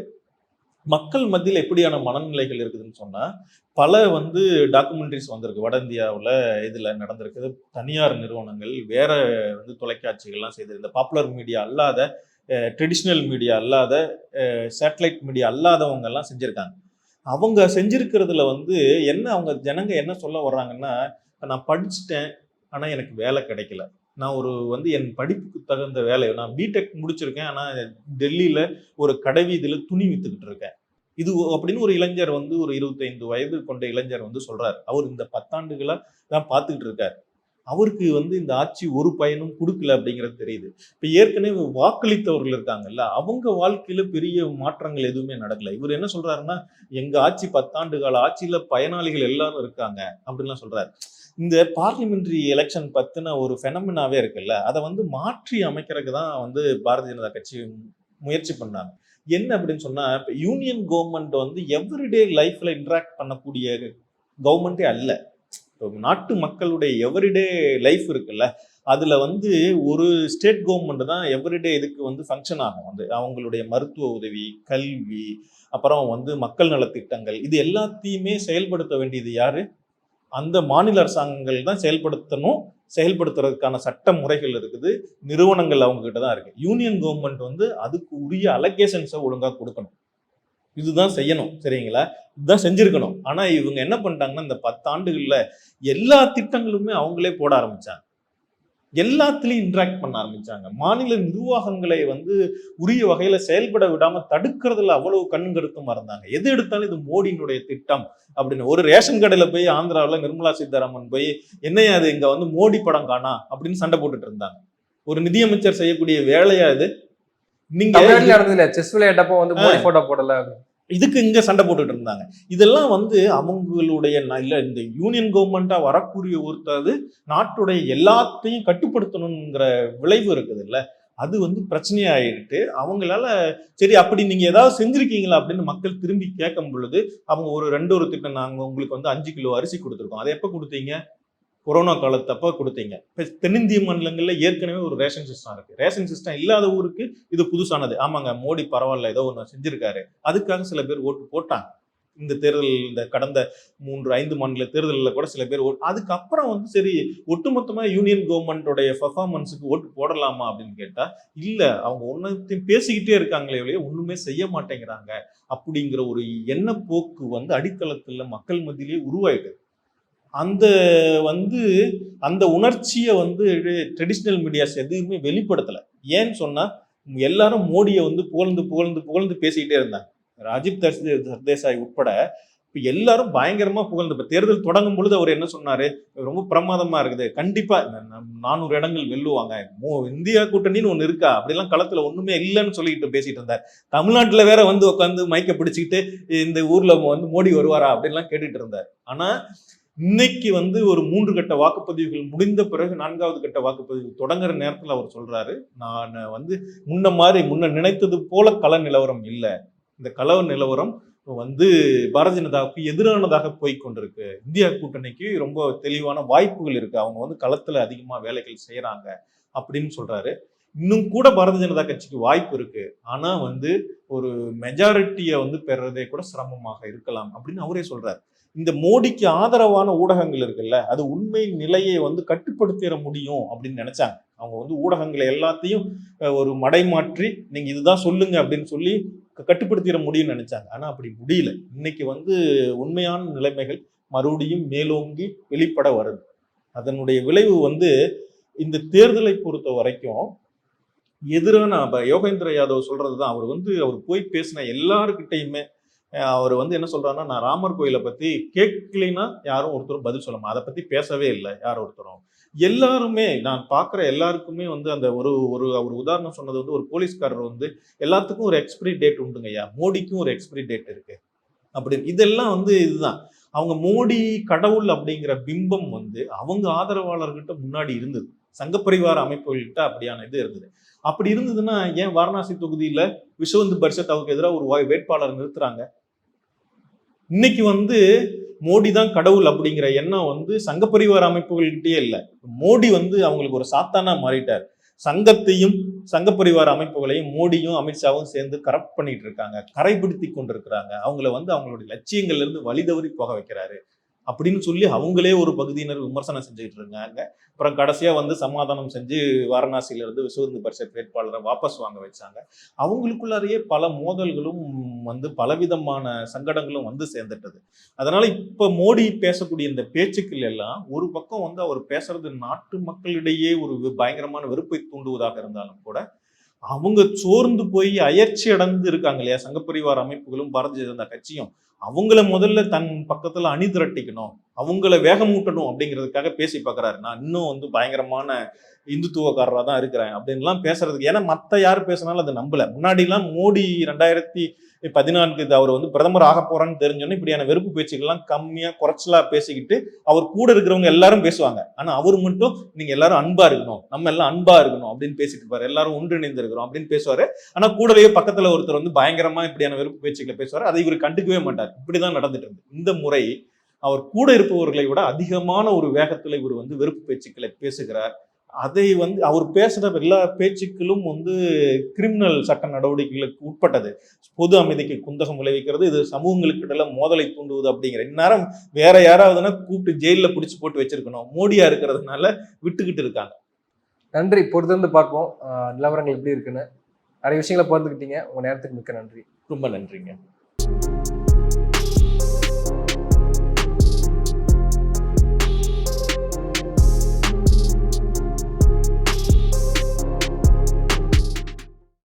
மக்கள் மத்தியில் எப்படியான மனநிலைகள் இருக்குதுன்னு சொன்னா, பல வந்து டாக்குமெண்ட்ரிஸ் வந்திருக்கு வட இந்தியாவில். இதுல நடந்திருக்குது, தனியார் நிறுவனங்கள் வேற வந்து தொலைக்காட்சிகள்லாம் செய்து, இந்த பாப்புலர் மீடியா அல்லாத, ட்ரெடிஷ்னல் மீடியா அல்லாத, சேட்டலைட் மீடியா அல்லாதவங்க எல்லாம் செஞ்சிருக்காங்க. அவங்க செஞ்சிருக்கிறதுல வந்து என்ன, அவங்க ஜனங்க என்ன சொல்ல வர்றாங்கன்னா, நான் படிச்சுட்டேன் ஆனா எனக்கு வேலை கிடைக்கல, நான் ஒரு வந்து என் படிப்புக்கு தகுந்த வேலை, நான் பிடெக் முடிச்சிருக்கேன் ஆனா டெல்லியில ஒரு கடைவீதியில துணி வித்துக்கிட்டு இருக்கேன், இது அப்படின்னு ஒரு இளைஞர் வந்து ஒரு 25 வயது கொண்ட இளைஞர் வந்து சொல்றாரு. அவர் இந்த 10 ஆண்டுகளா தான் பார்த்துக்கிட்டு இருக்காரு. அவருக்கு வந்து இந்த ஆட்சி ஒரு பயனும் கொடுக்கல அப்படிங்கிறது தெரியுது. இப்ப ஏற்கனவே வாக்களித்தவர்கள் இருக்காங்கல்ல, அவங்க வாழ்க்கையில பெரிய மாற்றங்கள் எதுவுமே நடக்கல. இவர் என்ன சொல்றாருன்னா, எங்க ஆட்சி 10 ஆண்டு கால ஆட்சியில பயனாளிகள் எல்லாரும் இருக்காங்க அப்படின்லாம் சொல்றாரு. இந்த பார்லிமெண்ட்ரி எலெக்ஷன் பத்தின ஒரு ஃபெனமினாவே இருக்குல்ல, அதை வந்து மாற்றி அமைக்கிறதுக்கு தான் வந்து பாரதிய ஜனதா கட்சி முயற்சி பண்ணாங்க. என்ன அப்படின்னு சொன்னா, இப்ப யூனியன் கவர்மெண்ட் வந்து எவ்ரிடே லைஃப்ல இன்டராக்ட் பண்ணக்கூடிய கவர்மெண்டே அல்ல. நாட்டு மக்களுடைய எவ்ரிடே லைஃப் இருக்குல்ல, அதுல வந்து ஒரு ஸ்டேட் கவர்மெண்ட் தான் எவ்ரிடே இதுக்கு வந்து ஃபங்க்ஷன் ஆகும். வந்து அவங்களுடைய மருத்துவ உதவி, கல்வி, அப்புறம் வந்து மக்கள் நலத்திட்டங்கள், இது எல்லாத்தையுமே செயல்படுத்த வேண்டியது யாரு? அந்த மாநில அரசாங்கங்கள் தான் செயல்படுத்தணும். செயல்படுத்துறதுக்கான சட்ட முறைகள் இருக்குது, நிறுவனங்கள் அவங்க கிட்ட தான் இருக்கு. யூனியன் கவர்மெண்ட் வந்து அதுக்கு உரிய அலோகேஷன்ஸை ஒழுங்கா கொடுக்கணும், இதுதான் செய்யணும், சரிங்களா? இதுதான் செஞ்சிருக்கணும். ஆனா இவங்க என்ன பண்ணிட்டாங்கன்னா, இந்த 10 ஆண்டுகள்ல எல்லா திட்டங்களுமே அவங்களே போட ஆரம்பிச்சாங்க, எல்லாத்துலயும் இன்டராக்ட் பண்ண ஆரம்பிச்சாங்க. மாநில நிர்வாகங்களை வந்து உரிய வகையில செயல்பட விடாம தடுக்கிறதுல அவ்வளவு கண்ணும் கருத்துமா இருந்தாங்க. எது எடுத்தாலும் இது மோடியினுடைய திட்டம் அப்படின்னு. ஒரு ரேஷன் கடையில போய் ஆந்திராவில் நிர்மலா சீதாராமன் போய், என்னையா அது இங்க வந்து மோடி படம் காணா அப்படின்னு சண்டை போட்டுட்டு இருந்தாங்க. ஒரு நிதியமைச்சர் செய்யக்கூடிய வேலையா இது? நீங்க தமிழ்நாட்டுல நடந்தது இல்ல, செஸ் விளையாட்டப்போ வந்து மோடி போட்டோ போடல. இதுக்கு இங்க சண்டை போட்டுட்டு இருந்தாங்க. இதெல்லாம் வந்து அவங்களுடைய இல்ல இந்த யூனியன் கவர்மெண்டா வரக்கூடிய ஒருத்தர் நாட்டுடைய எல்லாத்தையும் கட்டுப்படுத்தணுங்கிற விளைவு இருக்குது இல்ல, அது வந்து பிரச்சனையாயிட்டு அவங்களால சரி அப்படி நீங்க ஏதாவது செஞ்சிருக்கீங்களா அப்படின்னு மக்கள் திரும்பி கேட்கும் பொழுது அவங்க ஒரு திட்டம், நாங்க உங்களுக்கு வந்து 5 கிலோ அரிசி கொடுத்துருக்கோம். அதை எப்ப கொடுத்தீங்க? கொரோனா காலத்தப்ப கொடுத்தீங்க. இப்ப தென்னிந்திய மாநிலங்கள்ல ஏற்கனவே ஒரு ரேஷன் சிஸ்டம் இருக்கு. ரேஷன் சிஸ்டம் இல்லாத ஊருக்கு இது புதுசானது. ஆமாங்க, மோடி பரவாயில்ல ஏதோ ஒன்று செஞ்சிருக்காரு, அதுக்காக சில பேர் ஓட்டு போட்டாங்க. இந்த தேர்தல், இந்த கடந்த 3-5 மாநில தேர்தலில் கூட சில பேர் அதுக்கப்புறம் வந்து சரி ஒட்டுமொத்தமா யூனியன் கவர்மெண்டோடைய பெர்ஃபார்மன்ஸுக்கு ஓட்டு போடலாமா அப்படின்னு கேட்டா இல்ல, அவங்க ஒன்னத்தையும் பேசிக்கிட்டே இருக்காங்களே ஒழிய ஒண்ணுமே செய்ய மாட்டேங்கிறாங்க அப்படிங்கிற ஒரு எண்ண போக்கு வந்து அடித்தளத்துல மக்கள் மத்தியிலேயே உருவாயிடுது. அந்த வந்து அந்த உணர்ச்சியை வந்து ட்ரெடிஷ்னல் மீடியாஸ் எதுவுமே வெளிப்படுத்தல. ஏன்னு சொன்னா எல்லாரும் மோடியை வந்து புகழ்ந்து புகழ்ந்து புகழ்ந்து பேசிக்கிட்டே இருந்தாங்க. ராஜீவ் சர்தேசாய் உட்பட இப்ப எல்லாரும் பயங்கரமா புகழ்ந்து, இப்ப தேர்தல் தொடங்கும் பொழுது அவர் என்ன சொன்னாரு, ரொம்ப பிரமாதமா இருக்குது, கண்டிப்பா 400 இடங்கள் வெல்லுவாங்க, இந்தியா கூட்டணின்னு ஒண்ணு இருக்கா, அப்படிலாம் களத்துல ஒண்ணுமே இல்லைன்னு சொல்லிட்டு பேசிட்டு இருந்தார். தமிழ்நாட்டுல வேற வந்து உட்காந்து மைக்க பிடிச்சிக்கிட்டு இந்த ஊர்ல வந்து மோடி வருவாரா அப்படின்லாம் கேட்டுட்டு இருந்தார். ஆனா இன்னைக்கு வந்து ஒரு 3 கட்ட வாக்குப்பதிவுகள் முடிந்த பிறகு 4வது கட்ட வாக்குப்பதிவு தொடங்குற நேரத்தில் அவர் சொல்றாரு, நான் வந்து முன்ன நினைத்தது போல கள நிலவரம் இல்லை, இந்த கள நிலவரம் வந்து பாரதிய ஜனதாவுக்கு எதிரானதாக போய் கொண்டிருக்கு, இந்தியா கூட்டணிக்கு ரொம்ப தெளிவான வாய்ப்புகள் இருக்கு, அவங்க வந்து களத்துல அதிகமா வேலைகள் செய்யறாங்க அப்படின்னு சொல்றாரு. இன்னும் கூட பாரதிய ஜனதா கட்சிக்கு வாய்ப்பு இருக்கு, ஆனா வந்து ஒரு மெஜாரிட்டியை வந்து பெறதே கூட சிரமமாக இருக்கலாம் அப்படின்னு அவரே சொல்றாரு. இந்த மோடிக்கு ஆதரவான ஊடகங்கள் இருக்குல்ல, அது உண்மை நிலையை வந்து கட்டுப்படுத்திட முடியும் அப்படின்னு நினைச்சாங்க. அவங்க வந்து ஊடகங்களை எல்லாத்தையும் ஒரு மடைமாற்றி நீங்க இதுதான் சொல்லுங்க அப்படின்னு சொல்லி கட்டுப்படுத்திட முடியும்னு நினைச்சாங்க. ஆனா அப்படி முடியல. இன்னைக்கு வந்து உண்மையான நிலைமைகள் மறுபடியும் மேலோங்கி வெளிப்பட வருது. அதனுடைய விளைவு வந்து இந்த தேர்தலை பொறுத்த வரைக்கும் எதிரான யோகேந்திர யாதவ் சொல்றதுதான். அவர் போய் பேசின எல்லாருக்கிட்டையுமே அவர் வந்து என்ன சொல்றாருன்னா, நான் ராமர் கோயிலை பத்தி கேட்கலைன்னா யாரும் ஒருத்தரும் பதில் சொல்லணும், அதை பத்தி பேசவே இல்லை யார் ஒருத்தரும். எல்லாருமே நான் பார்க்குற எல்லாருக்குமே வந்து அந்த அவர் உதாரணம் சொன்னது வந்து ஒரு போலீஸ்காரர் வந்து எல்லாத்துக்கும் ஒரு எக்ஸ்பிரி டேட் உண்டுங்க ஐயா, மோடிக்கும் ஒரு எக்ஸ்பிரி டேட் இருக்கு அப்படின்னு. இதெல்லாம் வந்து இதுதான் அவங்க மோடி கடவுள் அப்படிங்கிற பிம்பம் வந்து அவங்க ஆதரவாளர்கிட்ட முன்னாடி இருந்தது, சங்கப்பரிவார அமைப்புகள்கிட்ட அப்படியான இது இருந்தது. அப்படி இருந்ததுன்னா ஏன் வாரணாசி தொகுதியில விஸ்வ இந்து பரிஷத் அவருக்கு எதிராக ஒரு வேட்பாளர் நிறுத்துறாங்க? இன்னைக்கு வந்து மோடி தான் கடவுள் அப்படிங்கிற எண்ணம் வந்து சங்கப்பரிவார அமைப்புகள்கிட்டயே இல்லை. மோடி வந்து அவங்களுக்கு ஒரு சாத்தானா மாறிட்டார். சங்கத்தையும் சங்கப்பரிவார அமைப்புகளையும் மோடியும் அமித்ஷாவும் சேர்ந்து கரப்ட் பண்ணிட்டு இருக்காங்க, கரைபிடித்தி கொண்டிருக்கிறாங்க. அவங்கள வந்து அவங்களுடைய லட்சியங்கள்ல இருந்து வழிதவறி போக வைக்கிறாரு அப்படின்னு சொல்லி அவங்களே ஒரு பகுதியினர் விமர்சனம் செஞ்சுட்டு இருக்காங்க. அப்புறம் கடைசியா வந்து சமாதானம் செஞ்சு வாரணாசியில இருந்து விஸ்வ இந்து பரிஷத் வேட்பாளரை வாபஸ் வாங்க வச்சாங்க. அவங்களுக்குள்ளாரையே பல மோதல்களும் வந்து பலவிதமான சங்கடங்களும் வந்து சேர்ந்துட்டது. அதனால இப்ப மோடி பேசக்கூடிய இந்த பேச்சுக்கள் எல்லாம் ஒரு பக்கம் வந்து அவர் பேசுறது நாட்டு மக்களிடையே ஒரு பயங்கரமான வெறுப்பை தூண்டுவதாக இருந்தாலும் கூட அவங்க சோர்ந்து போய் அயற்சி அடைந்து இருக்காங்க இல்லையா, சங்கப்பரிவார அமைப்புகளும் பாரதிய ஜனதா கட்சியும் அவங்கள முதல்ல தன் பக்கத்துல அணி திரட்டிக்கணும், அவங்கள வேகமூட்டணும் அப்படிங்கிறதுக்காக பேசி பார்க்கறாரு. நான் இன்னும் வந்து பயங்கரமான இந்துத்துவக்காரராக தான் இருக்கிறேன் அப்படின்லாம் பேசுறதுக்கு. ஏன்னா மத்த யார் பேசினாலும் அதை நம்பல. முன்னாடிலாம் மோடி 2014 அவர் வந்து பிரதமர் ஆக போறான்னு தெரிஞ்சோன்னே இப்படியான வெறுப்பு பேச்சுக்கள்லாம் கம்மியா குறைச்சலா பேசிக்கிட்டு அவர் கூட இருக்கிறவங்க எல்லாரும் பேசுவாங்க. ஆனா அவர் மட்டும் நீங்க எல்லாரும் அன்பா இருக்கணும், நம்ம எல்லாம் அன்பா இருக்கணும் அப்படின்னு பேசிட்டு இருப்பாரு, எல்லாரும் ஒன்றிணைந்து இருக்கிறோம் அப்படின்னு பேசுவாரு. ஆனா கூடவே பக்கத்துல ஒருத்தர் வந்து பயங்கரமா இப்படியான வெறுப்பு பேச்சுக்களை பேசுவாரு, அதை இவர் கண்டுக்கவே மாட்டார். இப்படிதான் நடந்துட்டு இருந்து. இந்த முறை அவர் கூட இருப்பவர்களை விட அதிகமான ஒரு வேகத்துல இவர் வந்து வெறுப்பு பேச்சுக்களை பேசுகிறார். அதை வந்து அவர் பேசுற எல்லா பேச்சுக்களும் வந்து கிரிமினல் சட்ட நடவடிக்கைகளுக்கு உட்பட்டது. பொது அமைதிக்கு குந்தகம் விளைவிக்கிறது, இது சமூகங்களுக்கு இடையில மோதலை தூண்டுவது அப்படிங்கிற. இந்நேரம் வேற யாராவதுன்னா கூப்பிட்டு ஜெயில பிடிச்சு போட்டு வச்சிருக்கணும், மோடியா இருக்கிறதுனால விட்டுக்கிட்டு இருக்காங்க. நன்றி, பொறுத்திருந்து பார்ப்போம் நிலவரங்கள் எப்படி இருக்குன்னு. நிறைய விஷயங்களை பகிர்ந்துக்கிட்டீங்க. உங்க நேரத்துக்கு மிக்க நன்றி. ரொம்ப நன்றிங்க.